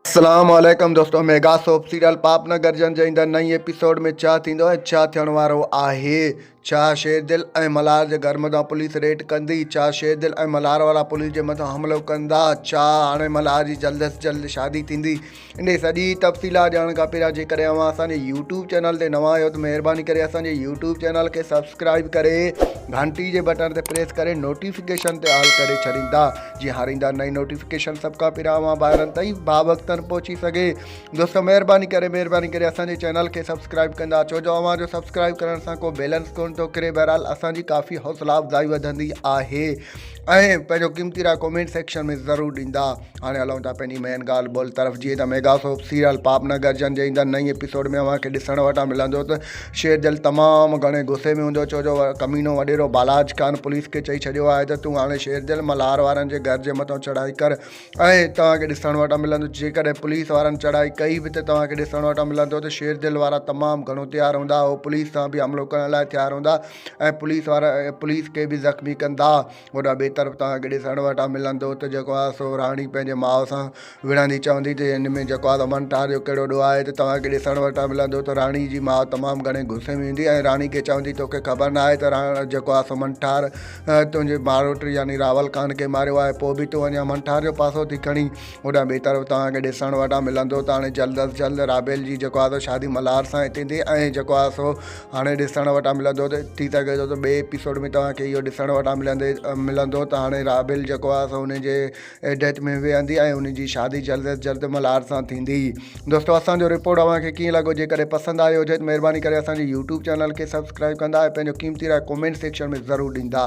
अस्सलामुअलैकुम दोस्तों। Mega soap serial पाप न गरजन जे ईंदड़ नई एपिसोड में छा थींदो ऐं छा थियण वारो आहे। छा शेरदिल ऐं मल्हार जे घर मथां पुलिस रेड कंदी? छा शेरदिल ऐं मल्हार वारा पुलिस जे मथां हमलो कंदा? छा हाणे मल्हार जी जल्द सां जल्द शादी थींदी? इन सॼी तफ़सीलात ॼाणण खां पहिरियां जेकॾहिं अव्हां असांजे यूट्यूब चैनल ते नवां आहियो त महिरबानी करे असांजे यूट्यूब चैनल खे सब्सक्राइब करे घंटी जे बटन ते प्रेस करे नोटिफिकेशन ते ऑल करे छॾींदा, जीअं हर ईंदा नई नोटिफिकेशन सभु खां पहिरियां अव्हां ॿाहिरनि ताईं बावक़्तनि पहुची सघे। दोस्तों महिरबानी करे असांजे चैनल खे सब्सक्राइब कंदा, छो जो अव्हां जो सब्सक्राइब करण सां को बैलेंस कोन थो किरे। बहरहाल असांजी काफ़ी हौसला अफ़ज़ाई वधंदी आहे ऐं पंहिंजो क़ीमती राय कॉमेंट सेक्शन में ज़रूरु ॾींदा। हाणे हलूं था पंहिंजी मेन ॻाल्हि ॿोल तरफ़। जीअं त मेगा सोप सीरियल पाप न गरजन जे ईंदड़ नई एपिसोड में अव्हांखे ॾिसण वटां मिलंदो त शेरदिल तमामु घणे गुस्से में हूंदो, छो जो कमीनो वॾेरो बालाज ख़ान पुलिस खे चई छॾियो आहे त तूं हाणे शेरदिल मल्हार वारनि जे घर जे मथां चढ़ाई कर ऐं तव्हांखे ॾिसण वटां मिलंदो जेकॾहिं पुलिस वारनि चढ़ाई कई बि त तव्हांखे ॾिसण वटां मिलंदो त शेरदिल वारा तमामु घणो तयारु हूंदा, उहो पुलिस सां बि हमिलो करण लाइ तयारु हूंदा ऐं पुलिस खे बि ज़ख़्मी कंदा। होॾा ॿिए तरफ़ तव्हांखे ॾिसण वटां मिलंदो त जेको आहे सो राणी पंहिंजे माउ सां विढ़ंदी, चवंदी त हिन में जेको आहे मंठार जो कहिड़ो ॾोह आहे। त तव्हांखे ॾिसण वटां मिलंदो त राणी जी माउ तमामु घणे गुस्से में ईंदी ऐं राणी खे चवंदी तोखे ख़बर न आहे त जेको आहे सो मंठार तुंहिंजे मारोट यानी रावल ख़ान खे मारियो आहे, पोइ बि तूं अञा मंठार जो पासो थी खणी। होॾा ॿिए तरफ़ तव्हांखे ॾिसण वटां मिलंदो त हाणे जल्द अज़ जल्द राबेल जी जेको आहे शादी मल्हार सां थींदी ऐं जेको आहे सो हाणे ॾिसण वटां मिलंदो त थी सघे थो त ॿिए एपिसोड में तव्हांखे इहो ॾिसण वटां मिलंदो त हाणे राबेल जेको आहे सो हुनजे डेथ में वेहंदी ऐं हुनजी शादी जल्द अज़ जल्द मल्हार सां थींदी। दोस्तों असांजो रिपोर्ट अव्हांखे कीअं लॻो? जेकॾहिं पसंदि आयो हुजे त महिरबानी करे असांजे यूट्यूब चैनल खे सब्सक्राइब कंदा ऐं पंहिंजो क़ीमती राय कॉमेंट सेक्शन में ज़रूरु ॾींदा।